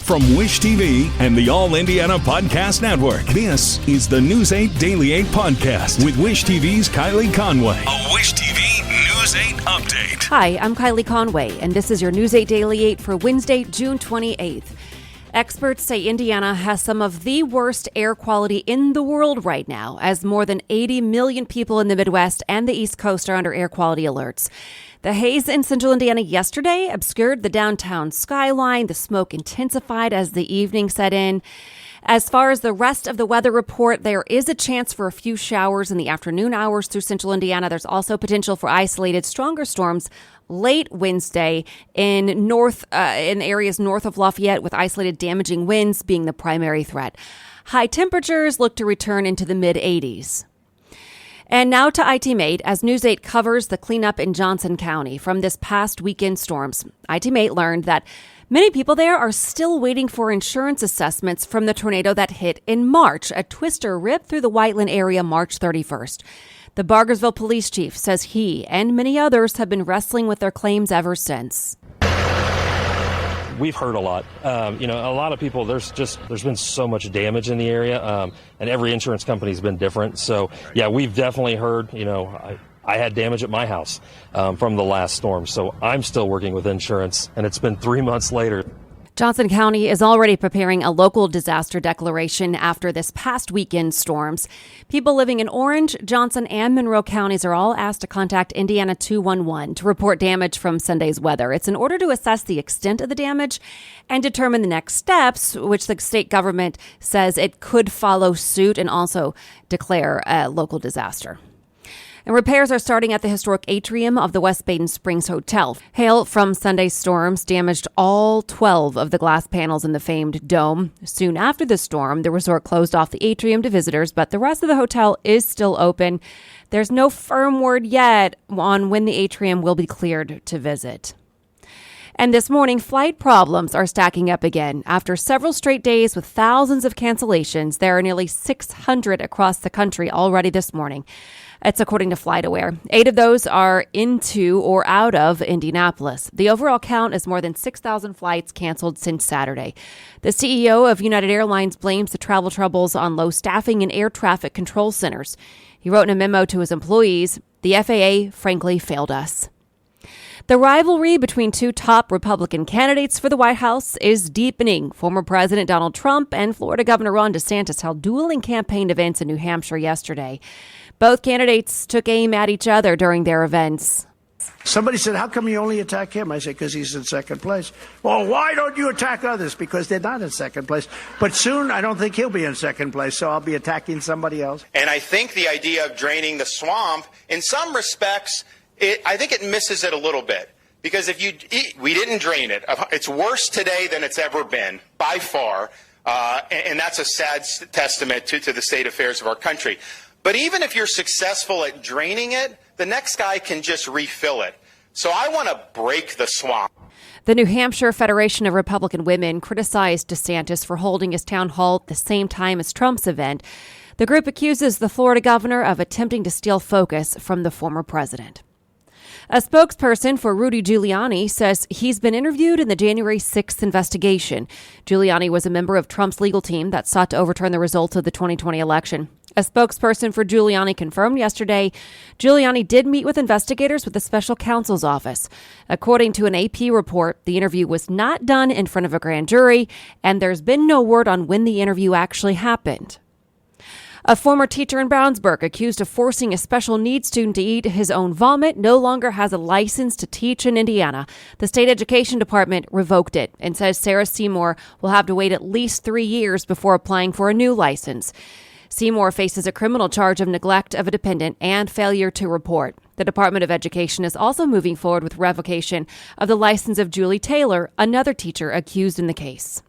From Wish TV and the All Indiana Podcast Network, this is the News 8 Daily 8 Podcast with Wish TV's Kylie Conway. A Wish TV News 8 update. Hi, I'm Kylie Conway, and this is your News 8 Daily 8 for Wednesday, June 28th. Experts say Indiana has some of the worst air quality in the world right now, as more than 80 million people in the Midwest and the East Coast are under air quality alerts. The haze in central Indiana yesterday obscured the downtown skyline. The smoke intensified as the evening set in. As far as the rest of the weather report, there is a chance for a few showers in the afternoon hours through central Indiana. There's also potential for isolated stronger storms late Wednesday in areas north of Lafayette, with isolated damaging winds being the primary threat. High temperatures look to return into the mid-80s. And now to IT Mate, as News 8 covers the cleanup in Johnson County from this past weekend storms. IT Mate learned that many people there are still waiting for insurance assessments from the tornado that hit in March. A twister ripped through the Whiteland area March 31st. The Bargersville police chief says he and many others have been wrestling with their claims ever since. We've heard a lot. A lot of people, there's been so much damage in the area, and every insurance company's been different. So, yeah, we've definitely heard, I had damage at my house from the last storm. So I'm still working with insurance, and it's been 3 months later. Johnson County is already preparing a local disaster declaration after this past weekend's storms. People living in Orange, Johnson, and Monroe counties are all asked to contact Indiana 211 to report damage from Sunday's weather. It's in order to assess the extent of the damage and determine the next steps, which the state government says it could follow suit and also declare a local disaster. And repairs are starting at the historic atrium of the West Baden Springs Hotel. Hail from Sunday's storms damaged all 12 of the glass panels in the famed dome. Soon after the storm, the resort closed off the atrium to visitors, but the rest of the hotel is still open. There's no firm word yet on when the atrium will be cleared to visit. And this morning, flight problems are stacking up again. After several straight days with thousands of cancellations, there are nearly 600 across the country already this morning. It's according to FlightAware. 8 of those are into or out of Indianapolis. The overall count is more than 6,000 flights canceled since Saturday. The CEO of United Airlines blames the travel troubles on low staffing in air traffic control centers. He wrote in a memo to his employees, "The FAA frankly failed us." The rivalry between two top Republican candidates for the White House is deepening. Former President Donald Trump and Florida Governor Ron DeSantis held dueling campaign events in New Hampshire yesterday. Both candidates took aim at each other during their events. Somebody said, how come you only attack him? I said, because he's in second place. Well, why don't you attack others? Because they're not in second place. But soon, I don't think he'll be in second place, so I'll be attacking somebody else. And I think the idea of draining the swamp, in some respects, I think it misses it a little bit. Because we didn't drain it. It's worse today than it's ever been, by far. And that's a sad testament to the state affairs of our country. But even if you're successful at draining it, the next guy can just refill it. So I want to break the swamp. The New Hampshire Federation of Republican Women criticized DeSantis for holding his town hall at the same time as Trump's event. The group accuses the Florida governor of attempting to steal focus from the former president. A spokesperson for Rudy Giuliani says he's been interviewed in the January 6th investigation. Giuliani was a member of Trump's legal team that sought to overturn the results of the 2020 election. A spokesperson for Giuliani confirmed yesterday Giuliani did meet with investigators with the special counsel's office. According to an AP report, the interview was not done in front of a grand jury, and there's been no word on when the interview actually happened. A former teacher in Brownsburg accused of forcing a special needs student to eat his own vomit no longer has a license to teach in Indiana. The state education department revoked it and says Sarah Seymour will have to wait at least 3 years before applying for a new license. Seymour faces a criminal charge of neglect of a dependent and failure to report. The Department of Education is also moving forward with revocation of the license of Julie Taylor, another teacher accused in the case.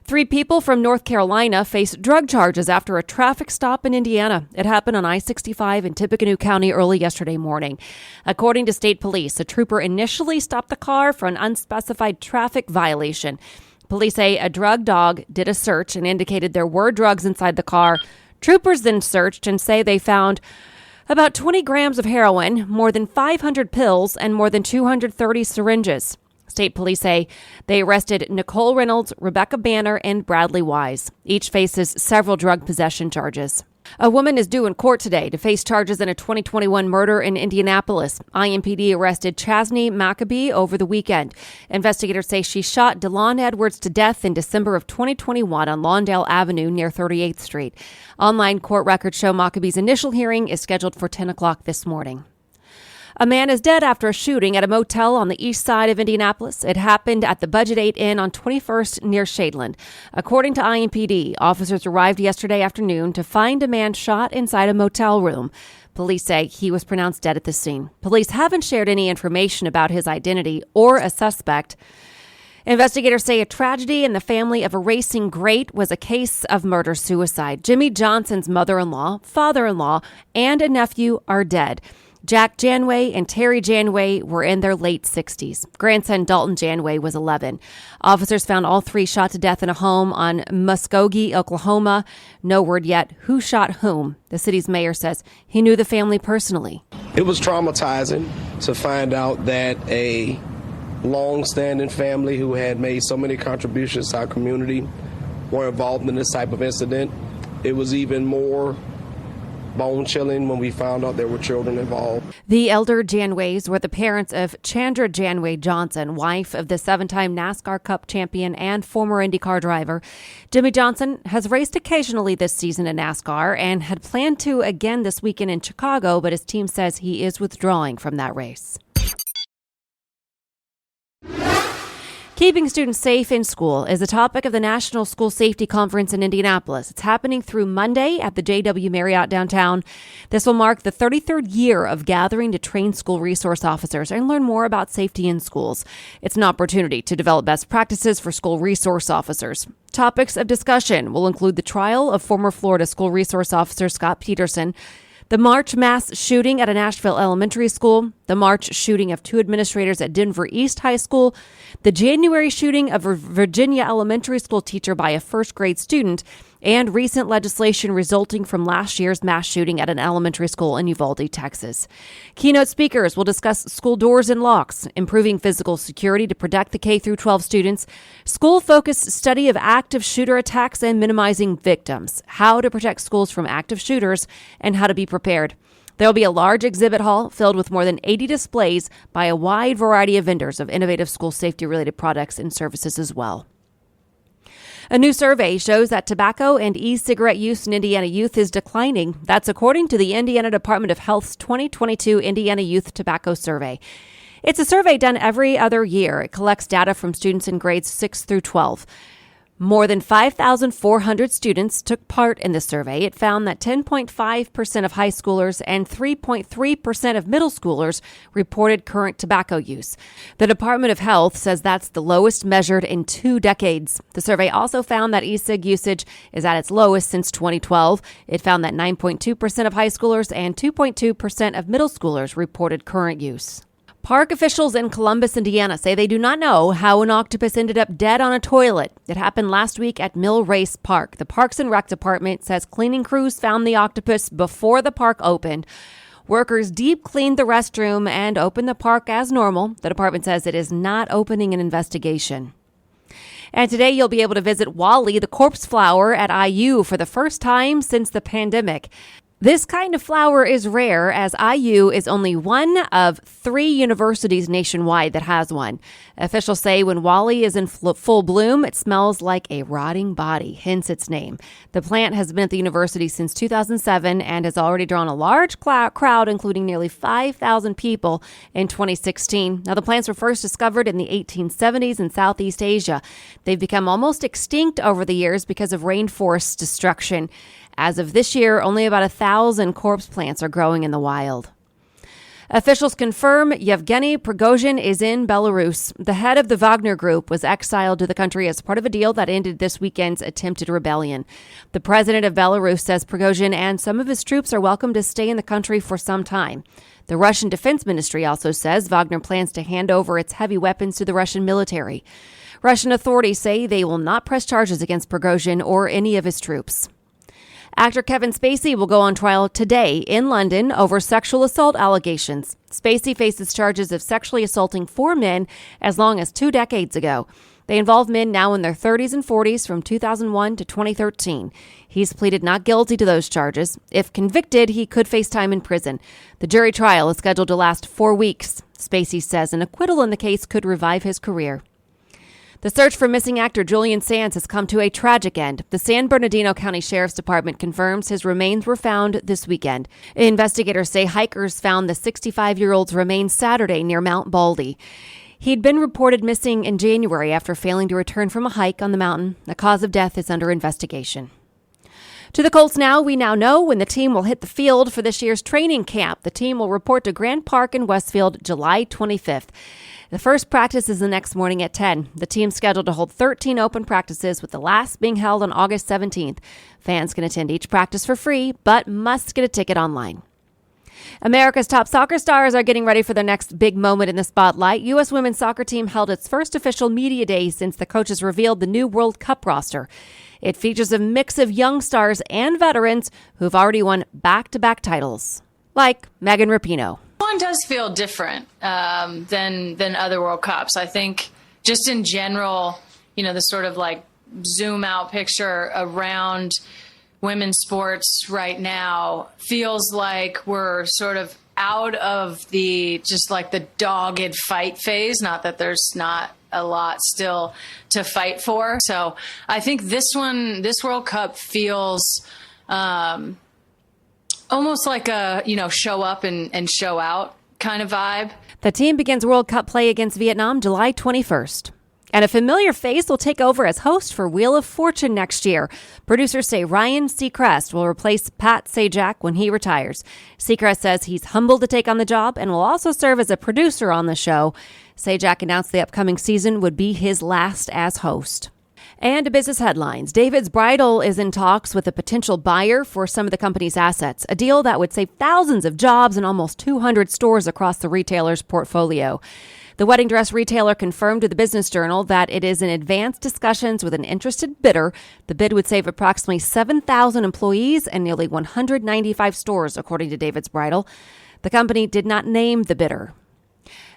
3 people from North Carolina face drug charges after a traffic stop in Indiana. It happened on I-65 in Tippecanoe County early yesterday morning. According to state police, a trooper initially stopped the car for an unspecified traffic violation. Police say a drug dog did a search and indicated there were drugs inside the car. Troopers then searched and say they found about 20 grams of heroin, more than 500 pills, and more than 230 syringes. State police say they arrested Nicole Reynolds, Rebecca Banner, and Bradley Wise. Each faces several drug possession charges. A woman is due in court today to face charges in a 2021 murder in Indianapolis. IMPD arrested Chasney Maccabee over the weekend. Investigators say she shot DeLon Edwards to death in December of 2021 on Lawndale Avenue near 38th Street. Online court records show Maccabee's initial hearing is scheduled for 10 o'clock this morning. A man is dead after a shooting at a motel on the east side of Indianapolis. It happened at the Budget 8 Inn on 21st near Shadeland. According to IMPD, officers arrived yesterday afternoon to find a man shot inside a motel room. Police say he was pronounced dead at the scene. Police haven't shared any information about his identity or a suspect. Investigators say a tragedy in the family of a racing great was a case of murder-suicide. Jimmie Johnson's mother-in-law, father-in-law, and a nephew are dead. Jack Janway and Terry Janway were in their late 60s. Grandson Dalton Janway was 11. Officers found all three shot to death in a home on Muskogee, Oklahoma. No word yet who shot whom. The city's mayor says he knew the family personally. It was traumatizing to find out that a long-standing family who had made so many contributions to our community were involved in this type of incident. It was even more bone-chilling when we found out there were children involved. The elder Janways were the parents of Chandra Janway Johnson, wife of the 7-time NASCAR Cup champion and former IndyCar driver. Jimmie Johnson has raced occasionally this season in NASCAR and had planned to again this weekend in Chicago, but his team says he is withdrawing from that race. Keeping students safe in school is the topic of the National School Safety Conference in Indianapolis. It's happening through Monday at the JW Marriott downtown. This will mark the 33rd year of gathering to train school resource officers and learn more about safety in schools. It's an opportunity to develop best practices for school resource officers. Topics of discussion will include the trial of former Florida school resource officer Scott Peterson, the March mass shooting at a Nashville elementary school, the March shooting of 2 administrators at Denver East High School, the January shooting of a Virginia elementary school teacher by a first-grade student, and recent legislation resulting from last year's mass shooting at an elementary school in Uvalde, Texas. Keynote speakers will discuss school doors and locks, improving physical security to protect the K-12 students, school-focused study of active shooter attacks and minimizing victims, how to protect schools from active shooters, and how to be prepared. There will be a large exhibit hall filled with more than 80 displays by a wide variety of vendors of innovative school safety-related products and services as well. A new survey shows that tobacco and e-cigarette use in Indiana youth is declining. That's according to the Indiana Department of Health's 2022 Indiana Youth Tobacco Survey. It's a survey done every other year. It collects data from students in grades 6 through 12. More than 5,400 students took part in the survey. It found that 10.5% of high schoolers and 3.3% of middle schoolers reported current tobacco use. The Department of Health says that's the lowest measured in 2 decades. The survey also found that e-cig usage is at its lowest since 2012. It found that 9.2% of high schoolers and 2.2% of middle schoolers reported current use. Park officials in Columbus, Indiana say they do not know how an octopus ended up dead on a toilet. It happened last week at Mill Race Park. The Parks and Rec Department says cleaning crews found the octopus before the park opened. Workers deep cleaned the restroom and opened the park as normal. The department says it is not opening an investigation. And today you'll be able to visit Wally, the corpse flower, at IU for the first time since the pandemic. This kind of flower is rare, as IU is only one of 3 universities nationwide that has one. Officials say when Wally is in full bloom, it smells like a rotting body, hence its name. The plant has been at the university since 2007 and has already drawn a large crowd, including nearly 5,000 people in 2016. Now, the plants were first discovered in the 1870s in Southeast Asia. They've become almost extinct over the years because of rainforest destruction. As of this year, only about 1,000 corpse plants are growing in the wild. Officials confirm Yevgeny Prigozhin is in Belarus. The head of the Wagner Group was exiled to the country as part of a deal that ended this weekend's attempted rebellion. The president of Belarus says Prigozhin and some of his troops are welcome to stay in the country for some time. The Russian Defense Ministry also says Wagner plans to hand over its heavy weapons to the Russian military. Russian authorities say they will not press charges against Prigozhin or any of his troops. Actor Kevin Spacey will go on trial today in London over sexual assault allegations. Spacey faces charges of sexually assaulting 4 men as long as 2 decades ago. They involve men now in their 30s and 40s from 2001 to 2013. He's pleaded not guilty to those charges. If convicted, he could face time in prison. The jury trial is scheduled to last 4 weeks. Spacey says an acquittal in the case could revive his career. The search for missing actor Julian Sands has come to a tragic end. The San Bernardino County Sheriff's Department confirms his remains were found this weekend. Investigators say hikers found the 65-year-old's remains Saturday near Mount Baldy. He'd been reported missing in January after failing to return from a hike on the mountain. The cause of death is under investigation. To the Colts now. We now know when the team will hit the field for this year's training camp. The team will report to Grant Park in Westfield July 25th. The first practice is the next morning at 10. The team's scheduled to hold 13 open practices, with the last being held on August 17th. Fans can attend each practice for free, but must get a ticket online. America's top soccer stars are getting ready for their next big moment in the spotlight. U.S. women's soccer team held its first official media day since the coaches revealed the new World Cup roster. It features a mix of young stars and veterans who've already won back-to-back titles, like Megan Rapinoe. One does feel different than other World Cups. I think just in general, the sort of like zoom out picture around women's sports right now feels like we're sort of out of the dogged fight phase. Not that there's not a lot still to fight for. So I think this World Cup feels almost like a, show up and show out kind of vibe. The team begins World Cup play against Vietnam July 21st. And a familiar face will take over as host for Wheel of Fortune next year. Producers say Ryan Seacrest will replace Pat Sajak when he retires. Seacrest says he's humbled to take on the job and will also serve as a producer on the show. Sajak announced the upcoming season would be his last as host. And to business headlines. David's Bridal is in talks with a potential buyer for some of the company's assets, a deal that would save thousands of jobs and almost 200 stores across the retailer's portfolio. The wedding dress retailer confirmed to the Business Journal that it is in advanced discussions with an interested bidder. The bid would save approximately 7,000 employees and nearly 195 stores, according to David's Bridal. The company did not name the bidder.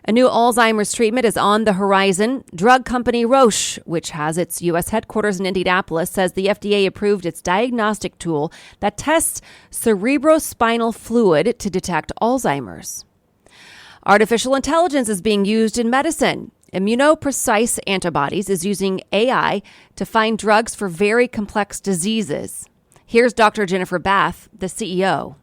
A new Alzheimer's treatment is on the horizon. Drug company Roche, which has its U.S. headquarters in Indianapolis, says the FDA approved its diagnostic tool that tests cerebrospinal fluid to detect Alzheimer's. Artificial intelligence is being used in medicine. Immunoprecise Antibodies is using AI to find drugs for very complex diseases. Here's Dr. Jennifer Bath, the CEO.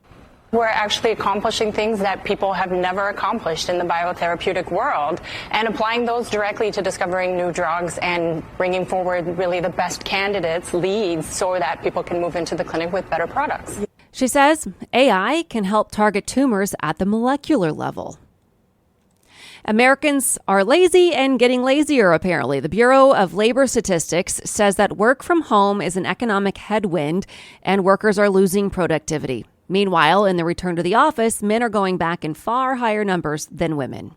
We're actually accomplishing things that people have never accomplished in the biotherapeutic world and applying those directly to discovering new drugs and bringing forward really the best candidates, leads, so that people can move into the clinic with better products. She says AI can help target tumors at the molecular level. Americans are lazy and getting lazier, apparently. The Bureau of Labor Statistics says that work from home is an economic headwind and workers are losing productivity. Meanwhile, in the return to the office, men are going back in far higher numbers than women.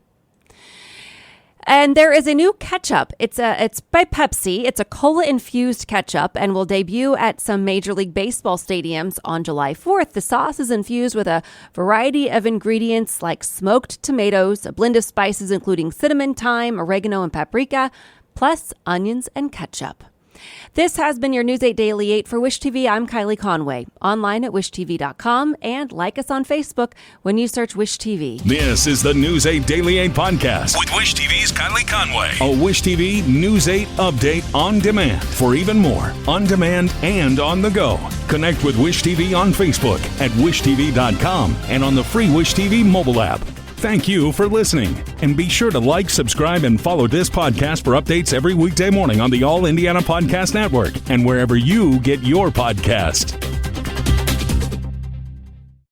And there is a new ketchup. It's by Pepsi. It's a cola-infused ketchup and will debut at some Major League Baseball stadiums on July 4th. The sauce is infused with a variety of ingredients like smoked tomatoes, a blend of spices including cinnamon, thyme, oregano, and paprika, plus onions and ketchup. This has been your News 8 Daily 8 for Wish TV. I'm Kylie Conway. Online at wishtv.com and like us on Facebook when you search Wish TV. This is the News 8 Daily 8 podcast with Wish TV's Kylie Conway. A Wish TV News 8 update on demand. For even more, on demand and on the go. Connect with Wish TV on Facebook at wishtv.com and on the free Wish TV mobile app. Thank you for listening. And be sure to like, subscribe, and follow this podcast for updates every weekday morning on the All Indiana Podcast Network and wherever you get your podcast.